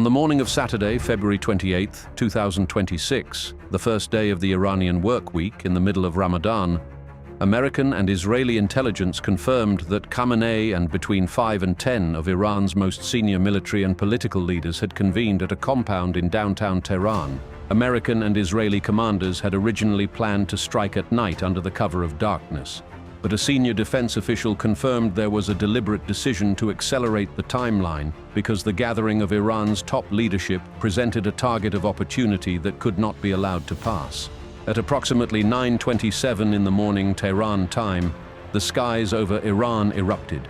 On the morning of Saturday, February 28, 2026, the first day of the Iranian work week in the middle of Ramadan, American and Israeli intelligence confirmed that Khamenei and between 5 and 10 of Iran's most senior military and political leaders had convened at a compound in downtown Tehran. American and Israeli commanders had originally planned to strike at night under the cover of darkness, but a senior defense official confirmed there was a deliberate decision to accelerate the timeline because the gathering of Iran's top leadership presented a target of opportunity that could not be allowed to pass. At approximately 9:27 in the morning Tehran time, the skies over Iran erupted.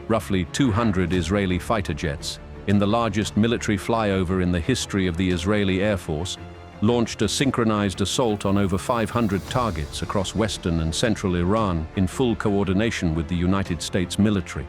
Roughly 200 Israeli fighter jets, in the largest military flyover in the history of the Israeli Air Force, launched a synchronized assault on over 500 targets across western and central Iran in full coordination with the United States military.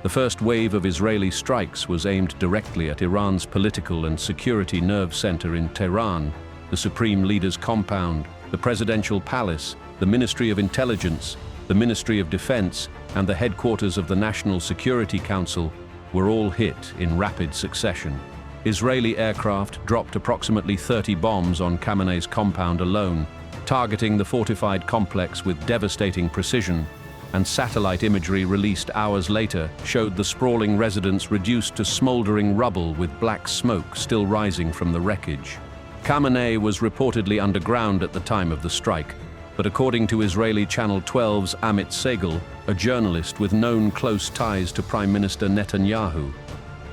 The first wave of Israeli strikes was aimed directly at Iran's political and security nerve center in Tehran. The Supreme Leader's compound, the Presidential Palace, the Ministry of Intelligence, the Ministry of Defense, and the headquarters of the National Security Council were all hit in rapid succession. Israeli aircraft dropped approximately 30 bombs on Khamenei's compound alone, targeting the fortified complex with devastating precision, and satellite imagery released hours later showed the sprawling residence reduced to smoldering rubble with black smoke still rising from the wreckage. Khamenei was reportedly underground at the time of the strike, but according to Israeli Channel 12's Amit Segal, a journalist with known close ties to Prime Minister Netanyahu,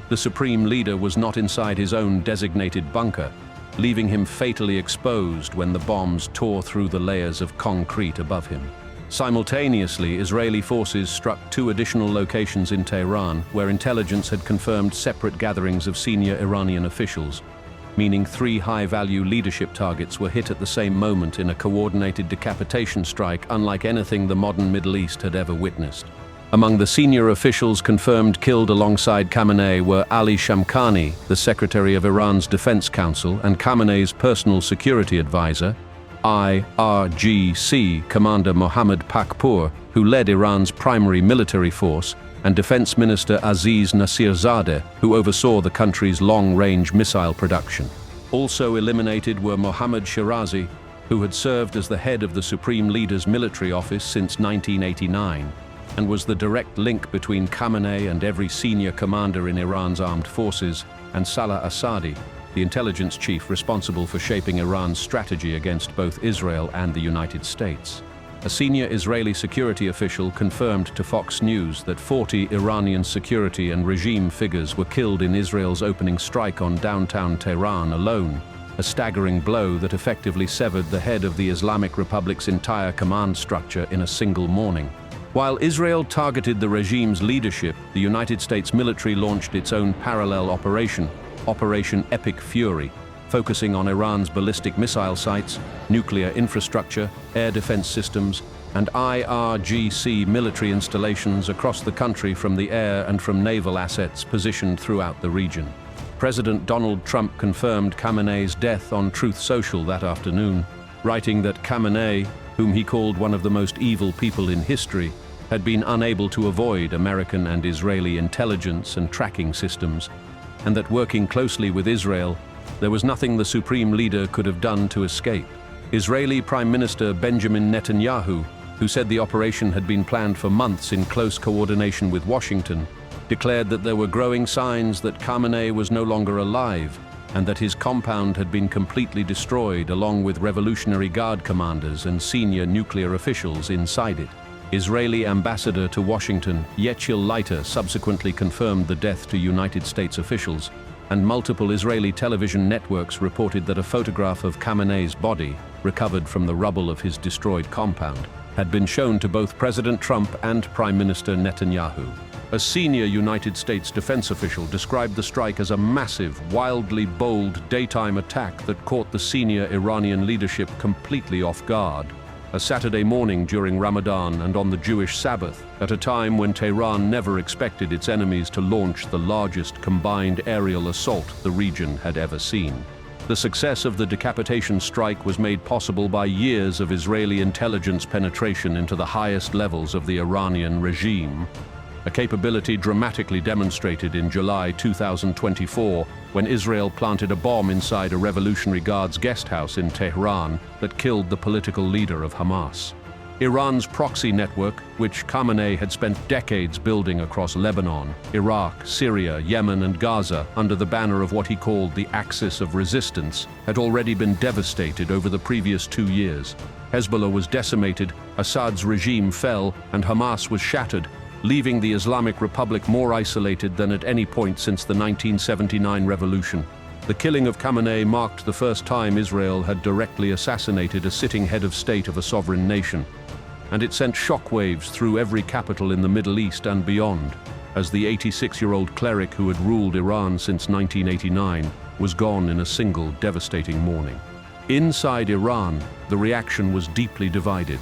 the Supreme Leader was not inside his own designated bunker, leaving him fatally exposed when the bombs tore through the layers of concrete above him. Simultaneously, Israeli forces struck 2 additional locations in Tehran where intelligence had confirmed separate gatherings of senior Iranian officials, meaning 3 high-value leadership targets were hit at the same moment in a coordinated decapitation strike unlike anything the modern Middle East had ever witnessed. Among the senior officials confirmed killed alongside Khamenei were Ali Shamkhani, the Secretary of Iran's Defense Council and Khamenei's personal security advisor, IRGC Commander Mohammad Pakpour, who led Iran's primary military force, and Defense Minister Aziz Nasirzadeh, who oversaw the country's long-range missile production. Also eliminated were Mohammad Shirazi, who had served as the head of the Supreme Leader's military office since 1989, and was the direct link between Khamenei and every senior commander in Iran's armed forces, and Salah Assadi, the intelligence chief responsible for shaping Iran's strategy against both Israel and the United States. A senior Israeli security official confirmed to Fox News that 40 Iranian security and regime figures were killed in Israel's opening strike on downtown Tehran alone, a staggering blow that effectively severed the head of the Islamic Republic's entire command structure in a single morning. While Israel targeted the regime's leadership, the United States military launched its own parallel operation, Operation Epic Fury, focusing on Iran's ballistic missile sites, nuclear infrastructure, air defense systems, and IRGC military installations across the country from the air and from naval assets positioned throughout the region. President Donald Trump confirmed Khamenei's death on Truth Social that afternoon, writing that Khamenei, whom he called one of the most evil people in history, had been unable to avoid American and Israeli intelligence and tracking systems, and that working closely with Israel, there was nothing the Supreme Leader could have done to escape. Israeli Prime Minister Benjamin Netanyahu, who said the operation had been planned for months in close coordination with Washington, declared that there were growing signs that Khamenei was no longer alive and that his compound had been completely destroyed along with Revolutionary Guard commanders and senior nuclear officials inside it. Israeli ambassador to Washington, Yechiel Leiter, subsequently confirmed the death to United States officials, and multiple Israeli television networks reported that a photograph of Khamenei's body, recovered from the rubble of his destroyed compound, had been shown to both President Trump and Prime Minister Netanyahu. A senior United States defense official described the strike as a massive, wildly bold daytime attack that caught the senior Iranian leadership completely off guard. A Saturday morning during Ramadan and on the Jewish Sabbath, at a time when Tehran never expected its enemies to launch the largest combined aerial assault the region had ever seen. The success of the decapitation strike was made possible by years of Israeli intelligence penetration into the highest levels of the Iranian regime, a capability dramatically demonstrated in July 2024 when Israel planted a bomb inside a Revolutionary Guards guest house in Tehran that killed the political leader of Hamas. Iran's proxy network, which Khamenei had spent decades building across Lebanon, Iraq, Syria, Yemen, and Gaza under the banner of what he called the Axis of Resistance, had already been devastated over the previous 2 years. Hezbollah was decimated, Assad's regime fell, and Hamas was shattered, leaving the Islamic Republic more isolated than at any point since the 1979 revolution. The killing of Khamenei marked the first time Israel had directly assassinated a sitting head of state of a sovereign nation, and it sent shockwaves through every capital in the Middle East and beyond, as the 86-year-old cleric who had ruled Iran since 1989 was gone in a single devastating morning. Inside Iran, the reaction was deeply divided.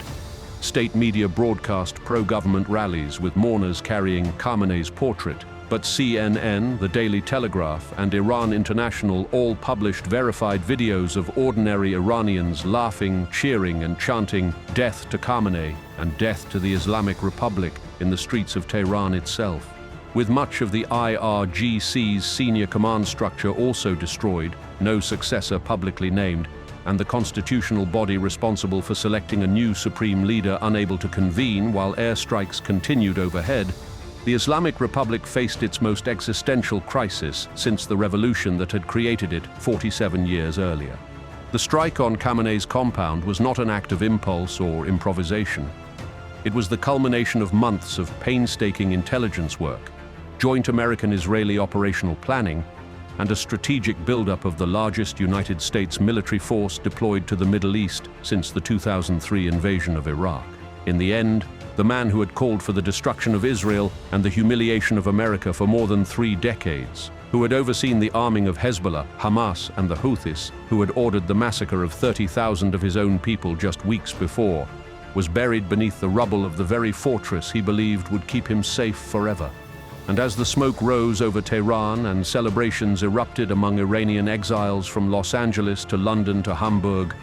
State media broadcast pro-government rallies with mourners carrying Khamenei's portrait, but CNN, the Daily Telegraph, and Iran International all published verified videos of ordinary Iranians laughing, cheering, and chanting "Death to Khamenei" and "Death to the Islamic Republic" in the streets of Tehran itself. With much of the IRGC's senior command structure also destroyed, no successor publicly named, and the constitutional body responsible for selecting a new supreme leader unable to convene while airstrikes continued overhead, the Islamic Republic faced its most existential crisis since the revolution that had created it 47 years earlier. The strike on Khamenei's compound was not an act of impulse or improvisation. It was the culmination of months of painstaking intelligence work, joint American-Israeli operational planning, and a strategic buildup of the largest United States military force deployed to the Middle East since the 2003 invasion of Iraq. In the end, the man who had called for the destruction of Israel and the humiliation of America for more than 3 decades, who had overseen the arming of Hezbollah, Hamas, and the Houthis, who had ordered the massacre of 30,000 of his own people just weeks before, was buried beneath the rubble of the very fortress he believed would keep him safe forever. And as the smoke rose over Tehran and celebrations erupted among Iranian exiles from Los Angeles to London to Hamburg,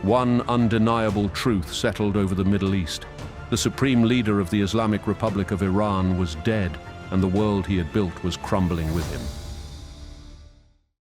one undeniable truth settled over the Middle East. The supreme leader of the Islamic Republic of Iran was dead, and the world he had built was crumbling with him.